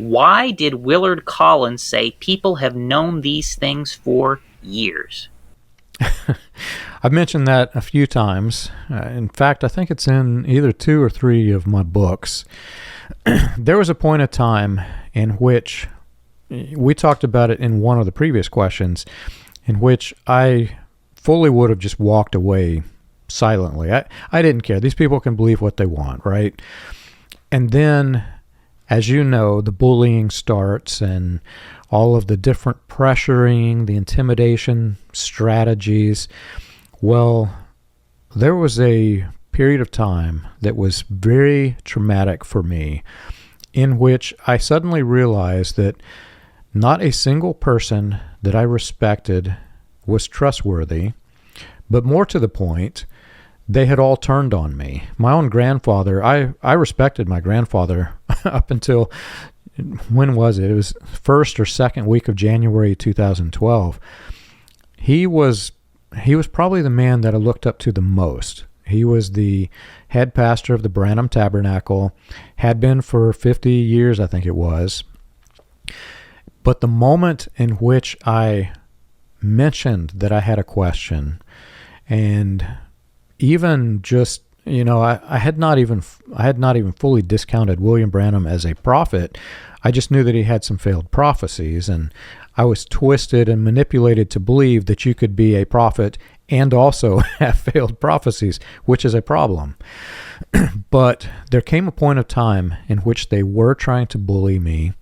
Why did Willard Collins say people have known these things for years? I've mentioned that a few times. In fact, I think it's in either 2 or 3 of my books. There was a point of time in which we talked about it in one of the previous questions, in which I fully would have just walked away silently. I didn't care. These people can believe what they want, right? And then, as you know, the bullying starts and all of the different pressuring, the intimidation strategies. Well, there was a period of time that was very traumatic for me, in which I suddenly realized that not a single person that I respected was trustworthy, but more to the point, they had all turned on me. My own grandfather, I respected my grandfather up until, when was it? It was first or second week of January 2012. He was probably the man that I looked up to the most. He was the head pastor of the Branham Tabernacle, had been for 50 years, I think it was. But the moment in which I mentioned that I had a question, and even just, I had not even fully discounted William Branham as a prophet. I just knew that he had some failed prophecies, and I was twisted and manipulated to believe that you could be a prophet and also have failed prophecies, which is a problem. But there came a point of time in which they were trying to bully me,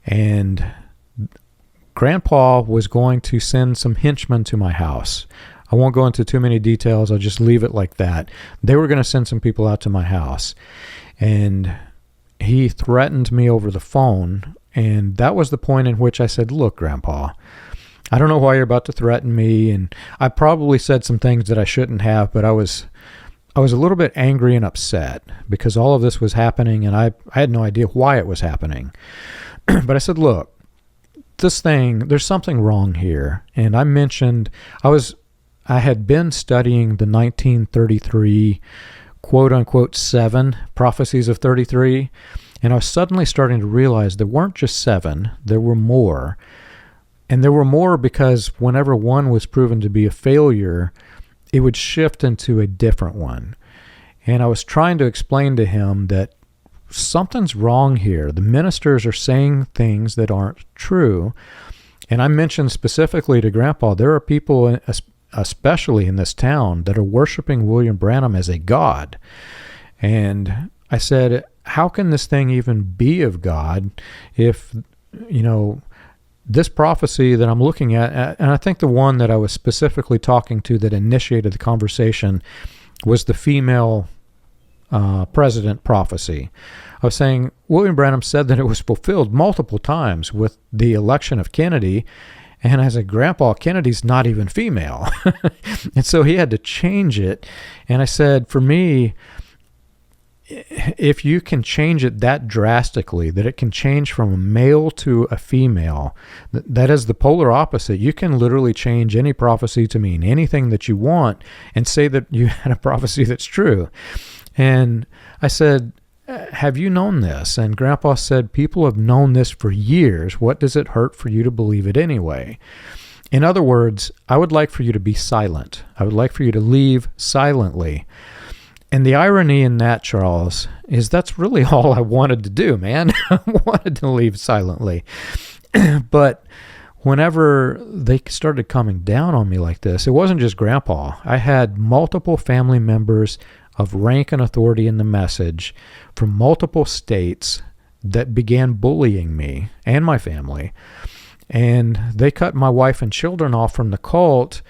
and Grandpa was going to send some henchmen to my house. I won't go into too many details. I'll just leave it like that. They were going to send some people out to my house, and he threatened me over the phone. And that was the point in which I said, look, Grandpa, I don't know why you're about to threaten me. And I probably said some things that I shouldn't have, but I was a little bit angry and upset because all of this was happening, and I had no idea why it was happening. But I said, look, this thing, there's something wrong here. And I mentioned, I had been studying the 1933 quote-unquote 7 prophecies of 33, and I was suddenly starting to realize there weren't just 7, there were more. And there were more because whenever one was proven to be a failure, it would shift into a different one. And I was trying to explain to him that something's wrong here. The ministers are saying things that aren't true. And I mentioned specifically to Grandpa, there are people, especially in this town, that are worshiping William Branham as a god. And I said, how can this thing even be of God if, this prophecy that I'm looking at, and I think the one that I was specifically talking to that initiated the conversation was the female president prophecy. I was saying William Branham said that it was fulfilled multiple times with the election of Kennedy, and I said, Grandpa, Kennedy's not even female. And so he had to change it. And I said, for me, if you can change it that drastically, that it can change from a male to a female, that is the polar opposite. You can literally change any prophecy to mean anything that you want and say that you had a prophecy that's true. And I said, have you known this? And Grandpa said, people have known this for years. What does it hurt for you to believe it anyway? In other words, I would like for you to be silent. I would like for you to leave silently. And the irony in that, Charles, is that's really all I wanted to do, man. I wanted to leave silently. But whenever they started coming down on me like this, it wasn't just Grandpa. I had multiple family members of rank and authority in the message from multiple states that began bullying me and my family. And they cut my wife and children off from the cult,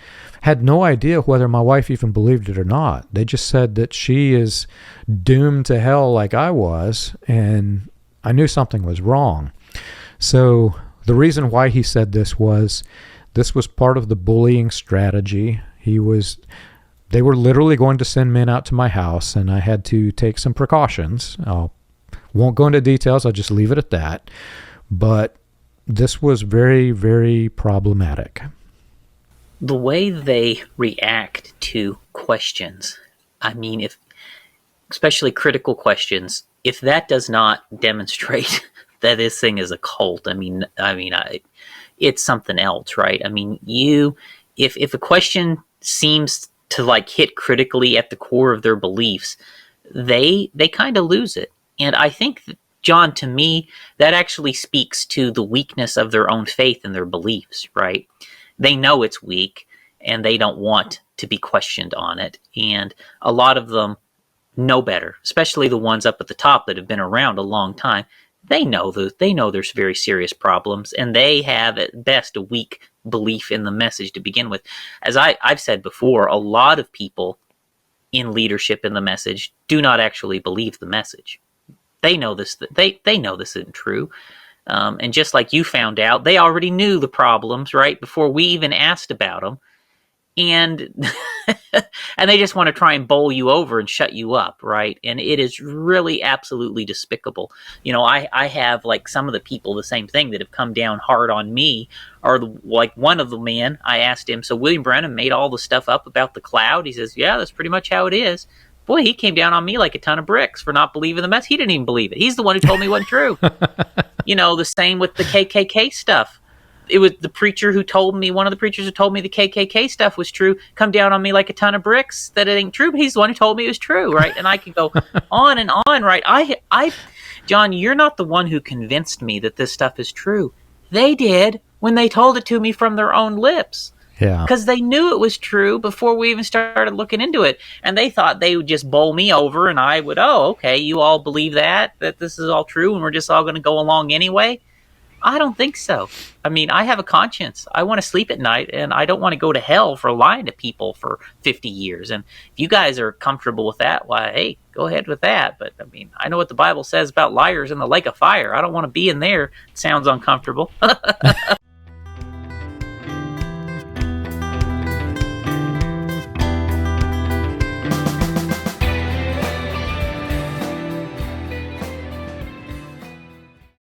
had no idea whether my wife even believed it or not. They just said that she is doomed to hell like I was, and I knew something was wrong. So the reason why he said this was part of the bullying strategy. They were literally going to send men out to my house, and I had to take some precautions. I won't go into details. I'll just leave it at that. But this was very, very problematic. The way they react to questions, especially critical questions, if that does not demonstrate that this thing is a cult. It's something else, right? I mean, if a question seems to like hit critically at the core of their beliefs, they kind of lose it. And I think, John, to me, that actually speaks to the weakness of their own faith and their beliefs, right? They know it's weak and they don't want to be questioned on it. And a lot of them know better, especially the ones up at the top that have been around a long time. They know there's very serious problems, and they have at best a weak belief in the message to begin with. As I've said before, a lot of people in leadership in the message do not actually believe the message. They know this. They know this isn't true. And just like you found out, they already knew the problems right before we even asked about them. And and they just want to try and bowl you over and shut you up, right? And it is really absolutely despicable. I have like some of the people the same thing that have come down hard on me, or like one of the men, I asked him, so William Branham made all the stuff up about the cloud? He says, yeah, that's pretty much how it is. Boy, he came down on me like a ton of bricks for not believing the mess. He didn't even believe it. He's the one who told me it wasn't true. The same with the KKK stuff. It was the preacher who told me, one of the preachers who told me the KKK stuff was true, come down on me like a ton of bricks that it ain't true, but he's the one who told me it was true, right? And I could go on and on, right? John, you're not the one who convinced me that this stuff is true. They did when they told it to me from their own lips. Yeah. Because they knew it was true before we even started looking into it. And they thought they would just bowl me over and I would, okay, you all believe that this is all true and we're just all going to go along anyway? I don't think so. I mean, I have a conscience. I want to sleep at night, and I don't want to go to hell for lying to people for 50 years. And if you guys are comfortable with that, why, hey, go ahead with that. But, I mean, I know what the Bible says about liars in the lake of fire. I don't want to be in there. It sounds uncomfortable.